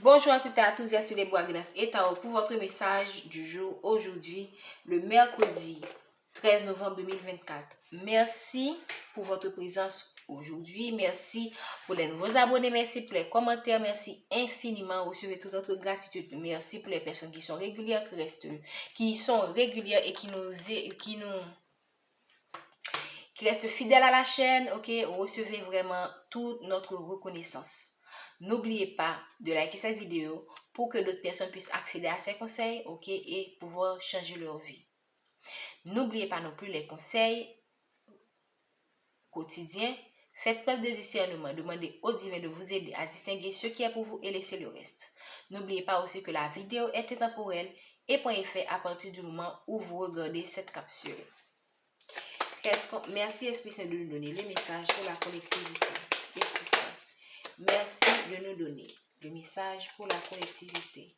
Bonjour à toutes et à tous, c'est les bois glace et Tao pour votre message du jour aujourd'hui, le mercredi 13 novembre 2024. Merci pour votre présence aujourd'hui, merci pour les nouveaux abonnés, merci pour les commentaires, merci infiniment, recevez toute notre gratitude, merci pour les personnes qui sont régulières, et qui restent fidèles à la chaîne, ok, recevez vraiment toute notre reconnaissance. N'oubliez pas de liker cette vidéo pour que d'autres personnes puissent accéder à ces conseils, ok, et pouvoir changer leur vie. N'oubliez pas non plus les conseils quotidiens. Faites preuve de discernement. Demandez au divin de vous aider à distinguer ce qui est pour vous et laissez le reste. N'oubliez pas aussi que la vidéo est intemporelle et prend effet à partir du moment où vous regardez cette capsule. Merci Esprit Saint de nous donner le message pour la collectivité. Esprit Saint, merci de nous donner le message pour la collectivité.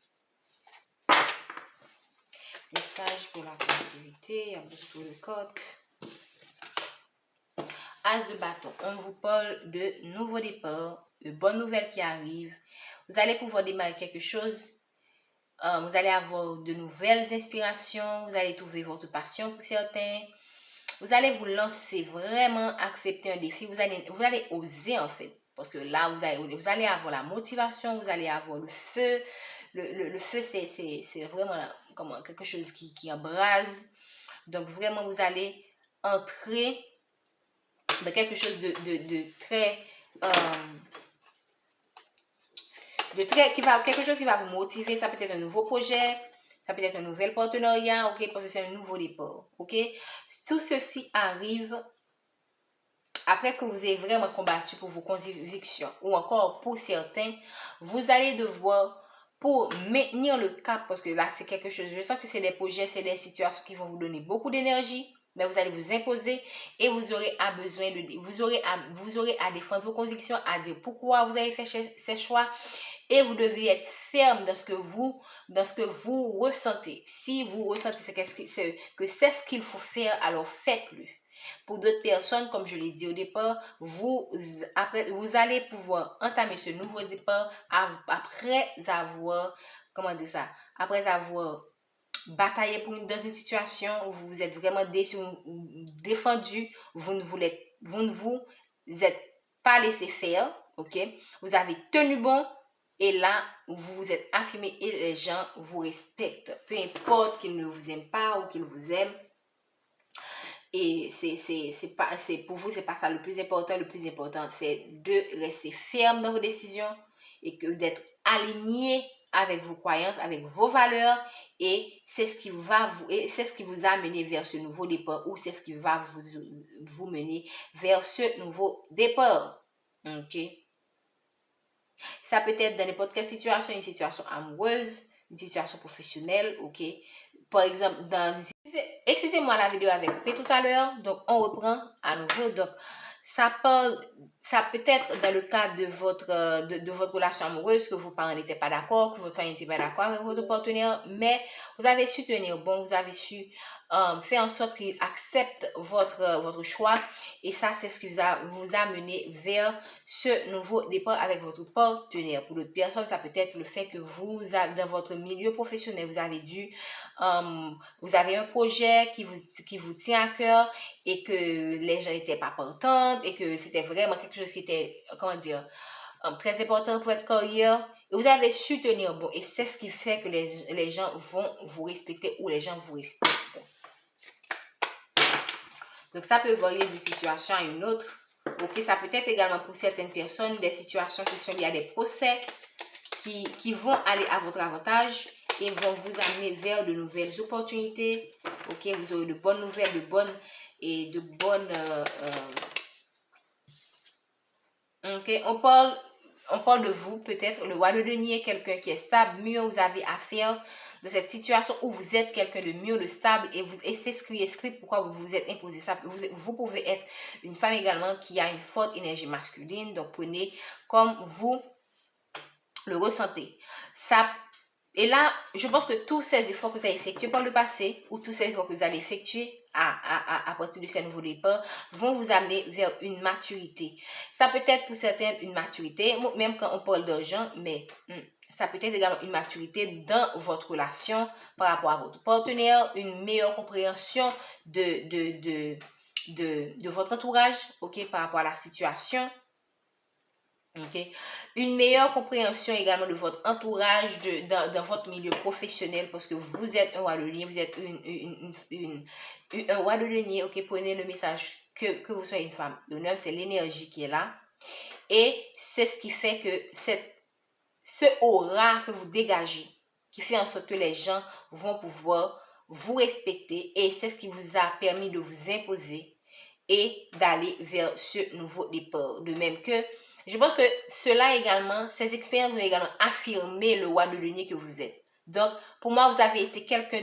Message pour la collectivité, un peu sur le code. As de bâton, on vous parle de nouveaux départs, de bonnes nouvelles qui arrivent. Vous allez pouvoir démarrer quelque chose. Vous allez avoir de nouvelles inspirations. Vous allez trouver votre passion pour certains. Vous allez vous lancer, vraiment accepter un défi. Vous allez oser en fait. Parce que là, vous allez avoir la motivation, vous allez avoir le feu. Le feu, c'est vraiment comme quelque chose qui embrase. Donc vraiment, vous allez entrer dans quelque chose de très... quelque chose qui va vous motiver. Ça peut être un nouveau projet. Ça peut être un nouvel partenariat, ok, parce que c'est un nouveau départ, ok. Tout ceci arrive après que vous ayez vraiment combattu pour vos convictions, ou encore pour certains, vous allez devoir, pour maintenir le cap, parce que là c'est quelque chose, je sens que c'est des projets, c'est des situations qui vont vous donner beaucoup d'énergie, mais vous allez vous imposer et vous aurez vous aurez à défendre vos convictions, à dire pourquoi vous avez fait ces choix. Et vous devez être ferme dans ce que vous ressentez. Si vous ressentez que c'est ce qu'il faut faire, alors faites-le. Pour d'autres personnes, comme je l'ai dit au départ, vous allez pouvoir entamer ce nouveau départ après avoir, comment dire ça, après avoir bataillé dans une situation où vous vous êtes vraiment défendu, vous ne vous êtes pas laissé faire, ok? Vous avez tenu bon. Et là, vous vous êtes affirmé et les gens vous respectent. Peu importe qu'ils ne vous aiment pas ou qu'ils vous aiment. Et pour vous, c'est pas ça le plus important. Le plus important, c'est de rester ferme dans vos décisions et d'être aligné avec vos croyances, avec vos valeurs. Et c'est ce qui vous a mené vers ce nouveau départ ou c'est ce qui va vous mener vers ce nouveau départ. Ok? Ça peut être dans n'importe quelle situation, une situation amoureuse, une situation professionnelle, ok. Par exemple, excusez-moi, la vidéo avait coupé tout à l'heure, donc on reprend à nouveau. Donc, ça peut être dans le cadre de votre relation amoureuse que vos parents n'étaient pas d'accord, que votre famille n'était pas d'accord avec votre partenaire, mais vous avez su tenir bon, vous avez su faire en sorte qu'il accepte votre choix, et ça, c'est ce qui vous a mené vers ce nouveau départ avec votre partenaire. Pour d'autres personnes, ça peut être le fait que dans votre milieu professionnel, vous avez un projet qui vous tient à cœur et que les gens n'étaient pas partants et que c'était vraiment quelque chose qui était, comment dire, très important pour votre carrière. Et vous avez su tenir bon. Et c'est ce qui fait que les gens vont vous respecter ou les gens vous respectent. Donc, ça peut varier d'une situation à une autre. Ok, ça peut être également pour certaines personnes des situations qui sont liées à des procès qui vont aller à votre avantage et vont vous amener vers de nouvelles opportunités. Ok, vous aurez de bonnes nouvelles, ok, on parle de vous peut-être, le roi de denier, quelqu'un qui est stable, mûr. Vous avez affaire de cette situation où vous êtes quelqu'un de mûr, de stable, et c'est ce qui est écrit pourquoi vous vous êtes imposé ça. Vous pouvez être une femme également qui a une forte énergie masculine, donc prenez comme vous le ressentez. Et là, je pense que tous ces efforts que vous avez effectués par le passé, ou tous ces efforts que vous allez effectuer à partir de ces nouveaux départs, vont vous amener vers une maturité. Ça peut être pour certains une maturité, même quand on parle d'argent, mais ça peut être également une maturité dans votre relation par rapport à votre partenaire, une meilleure compréhension de votre entourage, ok, par rapport à la situation. Okay. Une meilleure compréhension également de votre entourage, dans votre milieu professionnel, parce que vous êtes un roi de denier, vous êtes un roi de denier, ok, prenez le message que vous soyez une femme. Le 9, c'est l'énergie qui est là. Et c'est ce qui fait que ce aura que vous dégagez, qui fait en sorte que les gens vont pouvoir vous respecter, et c'est ce qui vous a permis de vous imposer et d'aller vers ce nouveau départ. De même que je pense que cela également, ces expériences vont également affirmer le roi de denier que vous êtes. Donc, pour moi, vous avez été quelqu'un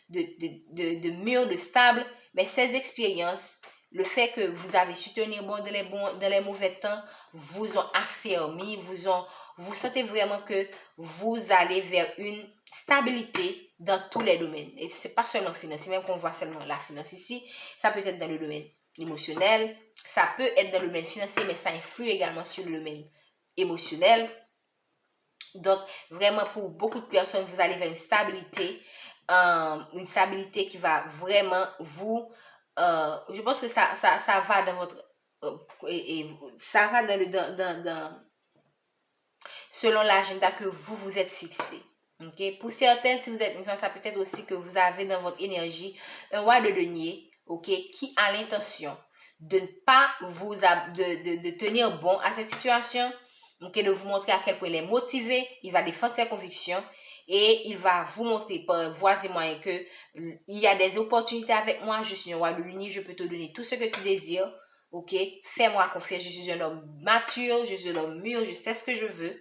de mûr, de stable, mais ces expériences, le fait que vous avez su tenir bon dans les mauvais temps, vous ont affermi, vous sentez vraiment que vous allez vers une stabilité dans tous les domaines. Et ce n'est pas seulement financier, même qu'on voit seulement la finance ici, ça peut être dans le domaine émotionnel, ça peut être dans le domaine financier, mais ça influe également sur le domaine émotionnel. Donc, vraiment, pour beaucoup de personnes, vous allez vers une stabilité qui va vraiment vous... je pense que ça va dans votre... ça va selon l'agenda que vous êtes fixé. Okay? Pour certaines, si vous êtes une femme, ça peut être aussi que vous avez dans votre énergie un roi de denier, okay, qui a l'intention de ne pas de tenir bon à cette situation, okay, de vous montrer à quel point il est motivé, il va défendre ses convictions et il va vous montrer par voies et moyens que il y a des opportunités avec moi, je suis un roi de denier, je peux te donner tout ce que tu désires, ok, fais-moi confiance, je suis un homme mature, je suis un homme mûr, je sais ce que je veux.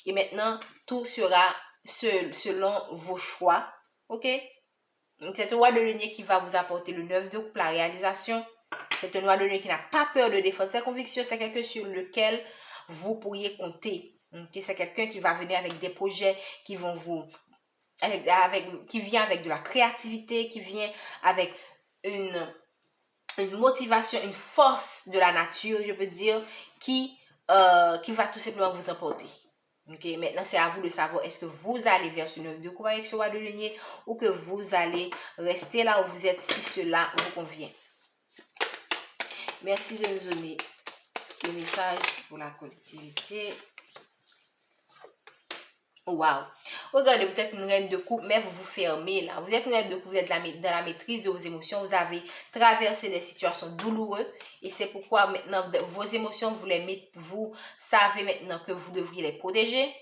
Et maintenant, tout sera selon vos choix. Ok? C'est un roi de denier qui va vous apporter le 9 de coupe, la réalisation. C'est un roi de denier qui n'a pas peur de défendre ses convictions. C'est quelqu'un sur lequel vous pourriez compter. Okay? C'est quelqu'un qui va venir avec des projets qui vont vous... qui vient avec de la créativité, qui vient avec une motivation, une force de la nature, je peux dire, qui va tout simplement vous emporter. Ok, maintenant c'est à vous de savoir, est-ce que vous allez vers ce 9 de coupe avec ce roi de denier ou que vous allez rester là où vous êtes si cela vous convient. Merci de nous donner le message pour la collectivité. Wow. Regardez, vous êtes une reine de coupe, mais vous vous fermez là. Vous êtes une reine de coupe, vous êtes dans la maîtrise de vos émotions. Vous avez traversé des situations douloureuses. Et c'est pourquoi maintenant, vos émotions, vous savez maintenant que vous devriez les protéger.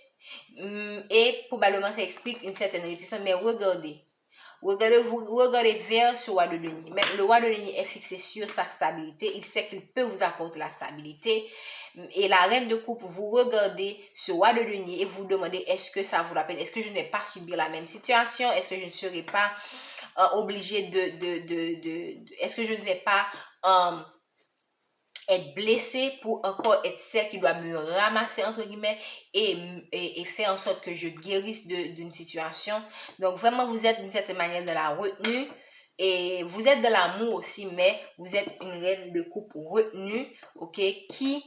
Et probablement, ça explique une certaine réticence. Mais regardez. Regardez vers ce roi de denier. Mais le roi de denier est fixé sur sa stabilité. Il sait qu'il peut vous apporter la stabilité. Et la reine de coupe, vous regardez ce roi de denier et vous demandez, est-ce que ça vaut la peine? Est-ce que je ne vais pas subir la même situation? Est-ce que je ne serai pas obligée est-ce que je ne vais pas être blessée pour encore être celle qui doit me ramasser entre guillemets et faire en sorte que je guérisse d'une situation. Donc vraiment, vous êtes d'une certaine manière de la retenue et vous êtes de l'amour aussi, mais vous êtes une reine de coupe retenue, ok, qui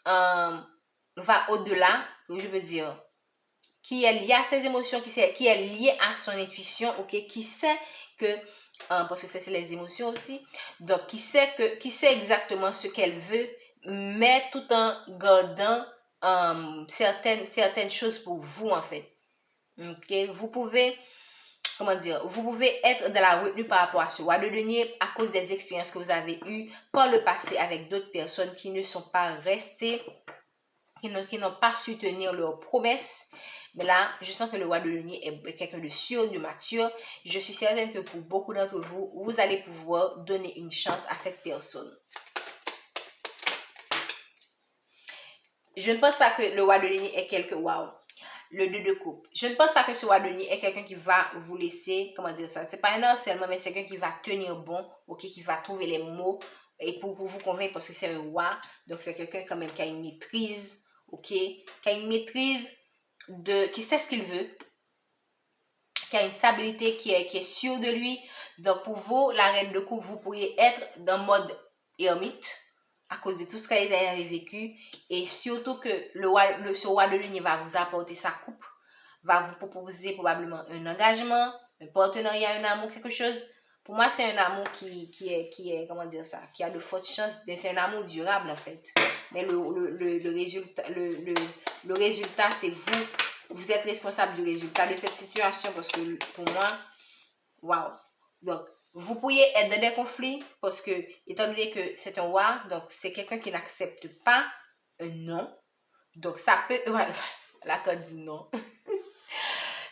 va au-delà, je veux dire, qui est liée à ses émotions, qui est liée à son intuition, ok, qui sait que parce que c'est les émotions aussi. Donc, qui sait exactement ce qu'elle veut, mais tout en gardant certaines choses pour vous, en fait. Okay? Vous pouvez, comment dire, vous pouvez être de la retenue par rapport à ce roi de denier à cause des expériences que vous avez eues par le passé avec d'autres personnes qui ne sont pas restées, qui n'ont pas su tenir leurs promesses. Mais là, je sens que le roi de denier est quelqu'un de sûr, de mature. Je suis certaine que pour beaucoup d'entre vous, vous allez pouvoir donner une chance à cette personne. Je ne pense pas que le roi de denier est quelqu'un... Waouh! Le 2 de coupe. Je ne pense pas que ce roi de denier est quelqu'un qui va vous laisser... Comment dire ça? C'est pas un harcèlement, mais c'est quelqu'un qui va tenir bon, ok, qui va trouver les mots et pour vous convaincre parce que c'est un roi. Donc, c'est quelqu'un quand même qui a une maîtrise, ok, qui a une maîtrise qui sait ce qu'il veut, qui a une stabilité, qui est sûre de lui. Donc, pour vous, la reine de coupe, vous pourriez être dans le mode ermite à cause de tout ce qu'elle avait vécu. Et surtout que ce roi de denier va vous apporter sa coupe, va vous proposer probablement un engagement, un partenariat, un amour, quelque chose. Pour moi, c'est un amour qui est, comment dire ça, qui a de fortes chances. C'est un amour durable, en fait. Mais le résultat, c'est vous. Vous êtes responsable du résultat de cette situation parce que pour moi, waouh. Donc, vous pourriez être dans des conflits parce que, étant donné que c'est un roi, donc c'est quelqu'un qui n'accepte pas un non. Donc, ça peut, voilà, la carte dit non.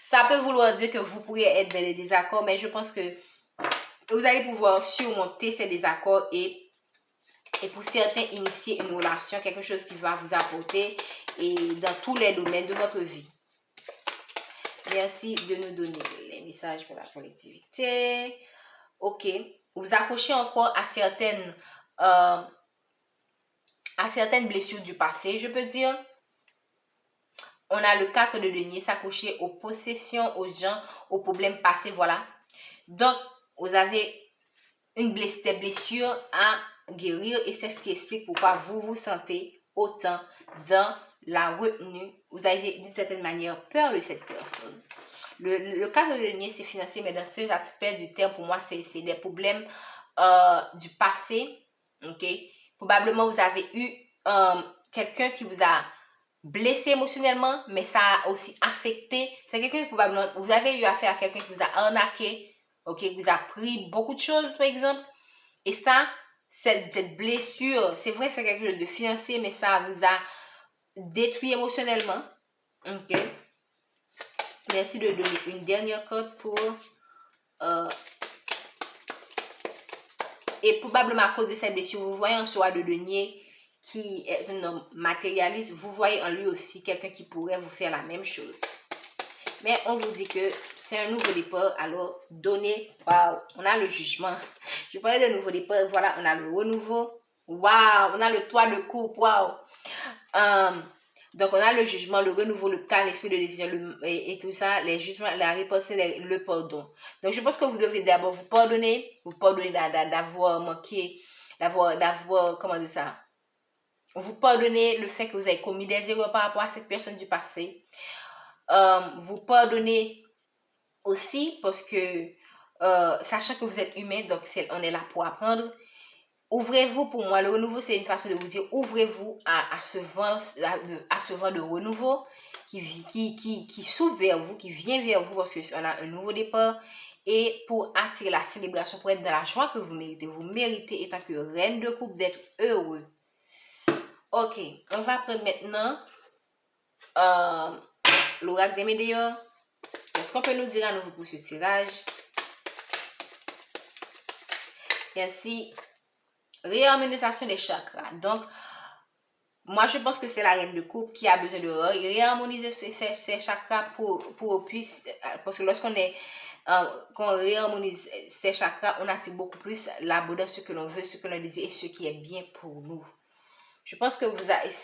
Ça peut vouloir dire que vous pourriez être dans des désaccords, mais je pense que vous allez pouvoir surmonter ces désaccords et pour certains, initier une relation, quelque chose qui va vous apporter et dans tous les domaines de votre vie. Merci de nous donner les messages pour la collectivité. Ok. Vous accrochez encore à certaines blessures du passé, je peux dire. On a le 4 de denier, s'accrocher aux possessions, aux gens, aux problèmes passés, voilà. Donc, vous avez des blessures à guérir et c'est ce qui explique pourquoi vous vous sentez autant dans la retenue. Vous avez d'une certaine manière peur de cette personne. Le cadre de denier, c'est financier, mais dans ce aspect du terme, pour moi, c'est des problèmes du passé. Ok? Probablement, vous avez eu quelqu'un qui vous a blessé émotionnellement, mais ça a aussi affecté. C'est quelqu'un qui probablement, vous avez eu affaire à quelqu'un qui vous a arnaqué, ok? Qui vous a pris beaucoup de choses, par exemple. Et ça, cette blessure, c'est vrai, c'est quelque chose de financier, mais ça vous a détruit émotionnellement. Ok? Merci de donner une dernière carte pour... et probablement à cause de cette blessure, vous voyez un roi de denier qui est un homme matérialiste, vous voyez en lui aussi quelqu'un qui pourrait vous faire la même chose. Mais on vous dit que c'est un nouveau départ, alors donnez, waouh, on a le jugement. Je parlais de nouveau départ, voilà, on a le renouveau, waouh, on a le toit de coupe, waouh. Donc, on a le jugement, le renouveau, le calme, l'esprit de décision et tout ça, les jugements, la réponse, le pardon. Donc, je pense que vous devez d'abord vous pardonner d'avoir manqué, d'avoir, comment dire ça, vous pardonnez le fait que vous avez commis des erreurs par rapport à cette personne du passé. Vous pardonnez aussi parce que, sachant que vous êtes humain, donc on est là pour apprendre. Ouvrez-vous, pour moi, le renouveau, c'est une façon de vous dire, ouvrez-vous à ce vent de renouveau qui s'ouvre vers vous, qui vient vers vous parce qu'on a un nouveau départ et pour attirer la célébration, pour être dans la joie que vous méritez. Vous méritez, étant que reine de coupe, d'être heureux. Ok, on va prendre maintenant l'oracle des médaillons. Qu'est-ce qu'on peut nous dire à nouveau pour ce tirage? Merci. Réharmonisation des chakras. Donc, moi, je pense que c'est la reine de coupe qui a besoin de réharmoniser ses chakras pour puisse, parce que lorsqu'on qu'on réharmonise ses chakras, on attire beaucoup plus l'abondance, ce que l'on veut, ce que l'on désire et ce qui est bien pour nous. Je pense que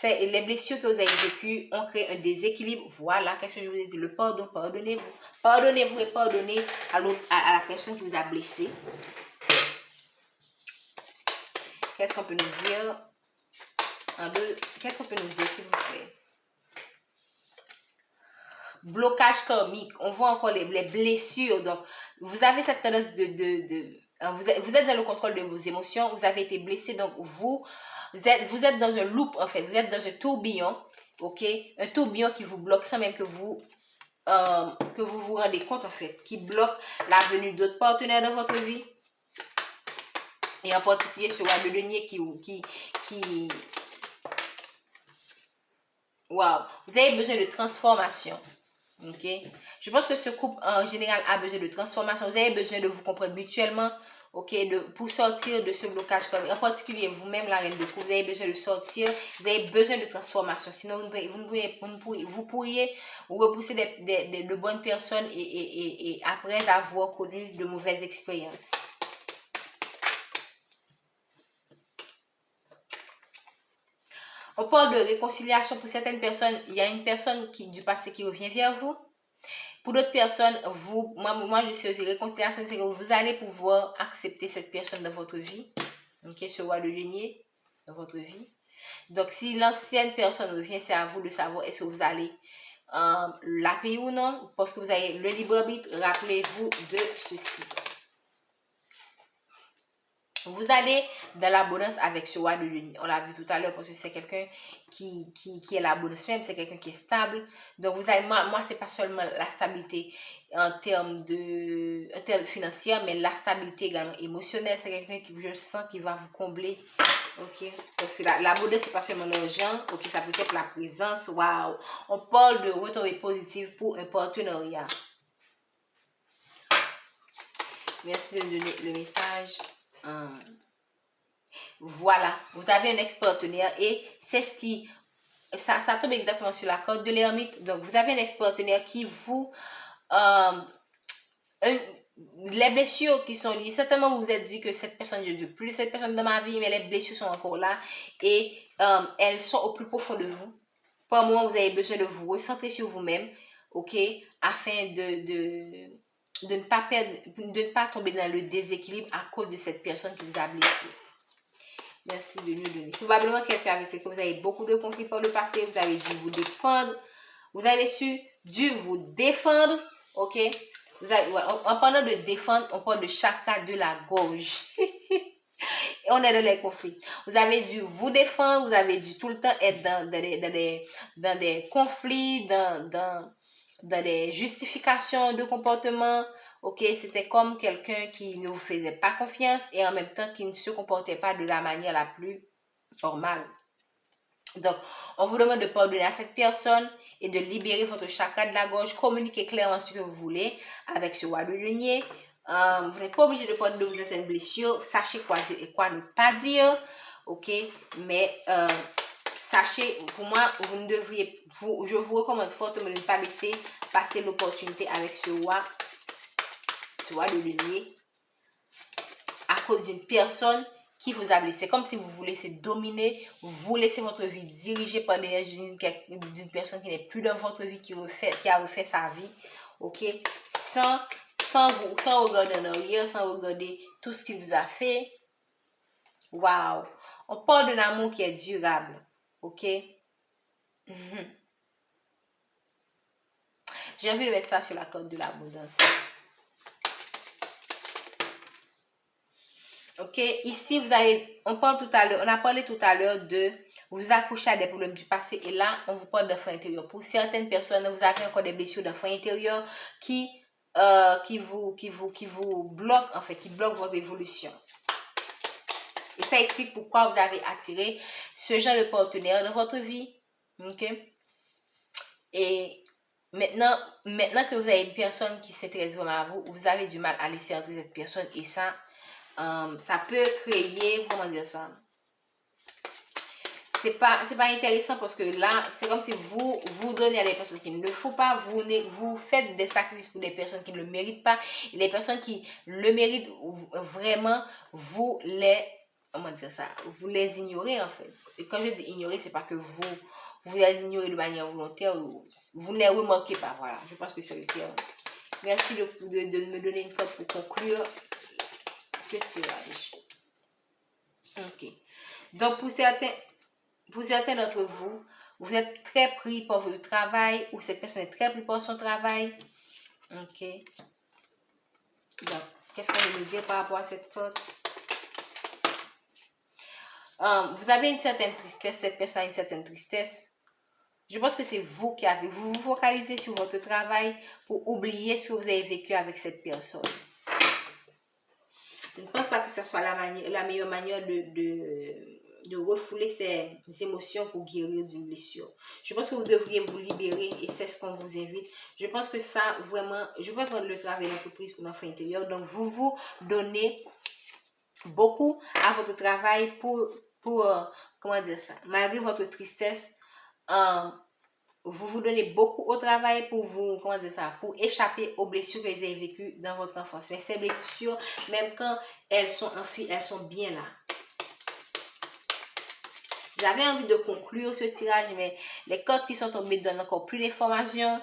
les blessures que vous avez vécues ont créé un déséquilibre. Voilà, qu'est-ce que je vous ai dit? Le pardon, pardonnez-vous. Pardonnez-vous et pardonnez à la personne qui vous a blessé. Qu'est-ce qu'on peut nous dire? Qu'est-ce qu'on peut nous dire, s'il vous plaît? Blocage karmique. On voit encore les blessures. Donc, vous avez cette tendance vous êtes dans le contrôle de vos émotions. Vous avez été blessé. Donc, vous êtes dans un loop, en fait. Vous êtes dans un tourbillon. OK? Un tourbillon qui vous bloque sans même que vous vous rendez compte, en fait. Qui bloque la venue d'autres partenaires dans votre vie. Et en particulier, ce roi de denier qui wow, vous avez besoin de transformation. Ok, je pense que ce couple en général a besoin de transformation. Vous avez besoin de vous comprendre mutuellement. Ok, pour sortir de ce blocage, en particulier vous-même, la reine de coupe, vous avez besoin de sortir. Vous avez besoin de transformation. Sinon, vous pourriez repousser de bonnes personnes et après avoir connu de mauvaises expériences. On parle de réconciliation pour certaines personnes. Il y a une personne du passé qui revient vers vous. Pour d'autres personnes, moi je sais aussi, réconciliation, c'est que vous allez pouvoir accepter cette personne dans votre vie. Ok, ce roi de denier dans votre vie. Donc, si l'ancienne personne revient, c'est à vous de savoir est-ce que vous allez l'accueillir ou non, parce que vous avez le libre arbitre. Rappelez-vous de ceci. Vous allez dans l'abondance avec ce roi de denier. On l'a vu tout à l'heure parce que c'est quelqu'un qui est l'abondance même, c'est quelqu'un qui est stable. Donc, vous allez, moi c'est pas seulement la stabilité en termes financiers, mais la stabilité également émotionnelle. C'est quelqu'un qui, je sens, qui va vous combler. Ok, parce que l'abondance, c'est pas seulement l'argent. Ok, ça peut être la présence. Waouh, on parle de retombées positives pour un partenariat. Merci de me donner le message. Voilà, vous avez un ex-partenaire et c'est ce qui, ça tombe exactement sur la corde de l'ermite. Donc, vous avez un ex-partenaire qui vous, les blessures qui sont liées, certainement vous vous êtes dit que cette personne, je ne veux plus cette personne dans ma vie, mais les blessures sont encore là et elles sont au plus profond de vous. Par moment, vous avez besoin de vous recentrer sur vous-même, ok, afin de ne pas tomber dans le déséquilibre à cause de cette personne qui vous a blessé. Merci de nous donner. Probablement quelqu'un avec lequel vous avez beaucoup de conflits par le passé, vous avez dû vous défendre, vous avez dû vous défendre, ok? En parlant de défendre, on parle de chakra de la gorge. Et on est dans les conflits. Vous avez dû vous défendre, vous avez dû tout le temps être dans des conflits, dans des justifications de comportement. Ok, c'était comme quelqu'un qui ne vous faisait pas confiance et en même temps qui ne se comportait pas de la manière la plus normale. Donc, on vous demande de pardonner à cette personne et de libérer votre chakra de la gorge. Communiquez clairement ce que vous voulez avec ce roi de denier. Vous n'êtes pas obligé de parler de vos anciennes blessures. Sachez quoi dire et quoi ne pas dire. Ok, mais sachez, pour moi, vous ne devriez, je vous recommande fortement de ne pas laisser passer l'opportunité avec ce roi de denier à cause d'une personne qui vous a blessé. C'est comme si vous vous laissez dominer, vous laissez votre vie dirigée par l'énergie d'une personne qui n'est plus dans votre vie, qui a refait sa vie, ok, sans regarder en arrière, sans regarder tout ce qu'il vous a fait. Waouh! On parle d'un amour qui est durable, ok? J'ai envie de mettre ça sur la corde de l'abondance. Ok, ici on a parlé tout à l'heure de vous accrocher à des problèmes du passé et là, on vous parle d'enfants intérieurs. Pour certaines personnes, vous avez encore des blessures d'enfants intérieurs qui vous bloquent, en fait, qui bloquent votre évolution. Et ça explique pourquoi vous avez attiré ce genre de partenaire dans votre vie. Ok, et maintenant que vous avez une personne qui s'intéresse vraiment à vous, vous avez du mal à laisser entrer cette personne et ça peut créer, comment dire ça, c'est pas intéressant parce que là, c'est comme si vous donnez à des personnes qui ne le faut pas, vous faites des sacrifices pour des personnes qui ne le méritent pas, et les personnes qui le méritent vraiment, vous les ignorez en fait. Et quand je dis ignorer, c'est pas que vous les ignorez de manière volontaire, vous ne les remarquez pas, voilà, je pense que c'est le terme. Merci de me donner une corde pour conclure ce tirage. Ok. Donc, pour certains d'entre vous, vous êtes très pris par votre travail ou cette personne est très pris par son travail. Ok. Donc, qu'est-ce qu'on veut nous dire par rapport à cette corde? Vous avez une certaine tristesse, cette personne a une certaine tristesse. Je pense que c'est vous vous vous focalisez sur votre travail pour oublier ce que vous avez vécu avec cette personne. Je ne pense pas que ce soit la meilleure manière de refouler ces émotions pour guérir d'une blessure. Je pense que vous devriez vous libérer et c'est ce qu'on vous invite. Je pense que ça, vraiment, je vais prendre le travail d'entreprise pour l'enfant intérieur. Donc, vous vous donnez beaucoup à votre travail pour comment dire ça, malgré votre tristesse, vous vous donnez beaucoup au travail pour pour échapper aux blessures que vous avez vécues dans votre enfance. Mais ces blessures, même quand elles sont enfuies, elles sont bien là. J'avais envie de conclure ce tirage, mais les cartes qui sont tombées donnent encore plus d'informations.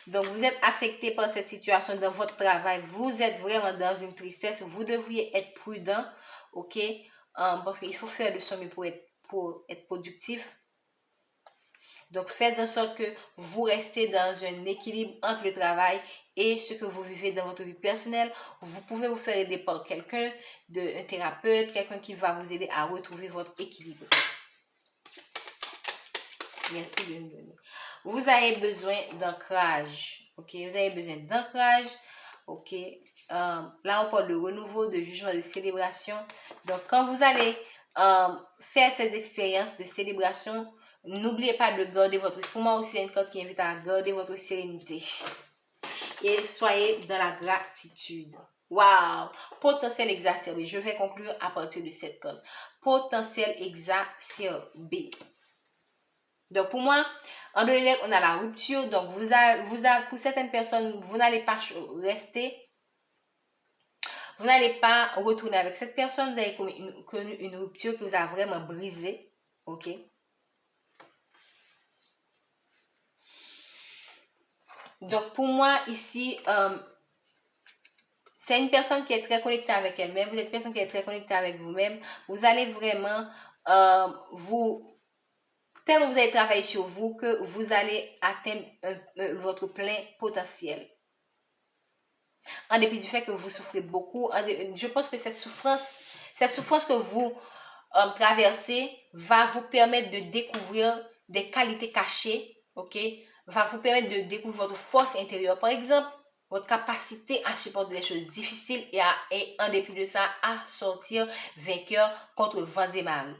Donc, vous êtes affecté par cette situation dans votre travail. Vous êtes vraiment dans une tristesse. Vous devriez être prudent, ok? Parce qu'il faut faire le son mieux pour être productif. Donc, faites en sorte que vous restez dans un équilibre entre le travail et ce que vous vivez dans votre vie personnelle. Vous pouvez vous faire aider par quelqu'un, un thérapeute, quelqu'un qui va vous aider à retrouver votre équilibre. Merci de me donner. Vous avez besoin d'ancrage. Ok, vous avez besoin d'ancrage. Ok, là on parle de renouveau, de jugement, de célébration. Donc, quand vous allez faire cette expérience de célébration, n'oubliez pas de garder votre... Pour moi aussi, il y a une carte qui invite à garder votre sérénité. Et soyez dans la gratitude. Waouh! Potentiel exacerbé. Je vais conclure à partir de cette carte. Potentiel exacerbé. Donc, pour moi, en donné, on a la rupture. Donc, pour certaines personnes, vous n'allez pas rester. Vous n'allez pas retourner avec cette personne. Vous avez connu une rupture qui vous a vraiment brisé. OK? Donc, pour moi, ici, c'est une personne qui est très connectée avec elle-même. Vous êtes une personne qui est très connectée avec vous-même. Vous allez vraiment tellement vous allez travailler sur vous que vous allez atteindre votre plein potentiel. En dépit du fait que vous souffrez beaucoup, je pense que cette souffrance que vous traversez va vous permettre de découvrir des qualités cachées, ok? Va vous permettre de découvrir votre force intérieure. Par exemple, votre capacité à supporter des choses difficiles et en dépit de ça, à sortir vainqueur contre vents et marées.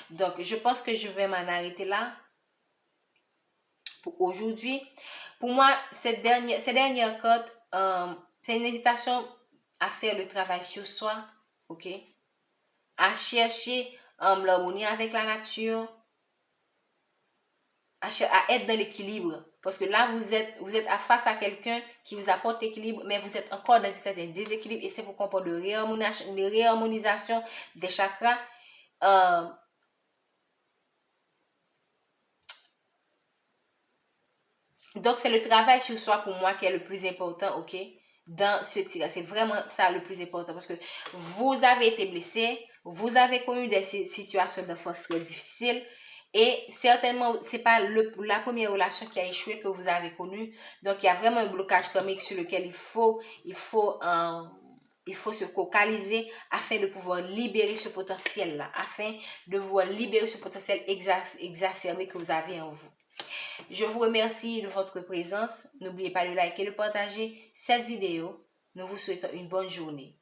Donc, je pense que je vais m'en arrêter là pour aujourd'hui. Pour moi, ces dernières cartes, c'est une invitation à faire le travail sur soi, ok? À chercher l'harmonie avec la nature, à être dans l'équilibre. Parce que là, vous êtes face à quelqu'un qui vous apporte l'équilibre, mais vous êtes encore dans un certain déséquilibre et c'est pour qu'on parle de réharmonisation des chakras. Donc, c'est le travail sur soi pour moi qui est le plus important, ok? Dans ce tirage. C'est vraiment ça le plus important parce que vous avez été blessé, vous avez connu des situations de force très difficiles et certainement, c'est pas la première relation qui a échoué que vous avez connue. Donc, il y a vraiment un blocage karmique sur lequel il faut se focaliser afin de pouvoir libérer ce potentiel-là, afin de pouvoir libérer ce potentiel exacerbé que vous avez en vous. Je vous remercie de votre présence. N'oubliez pas de liker et de partager cette vidéo. Nous vous souhaitons une bonne journée.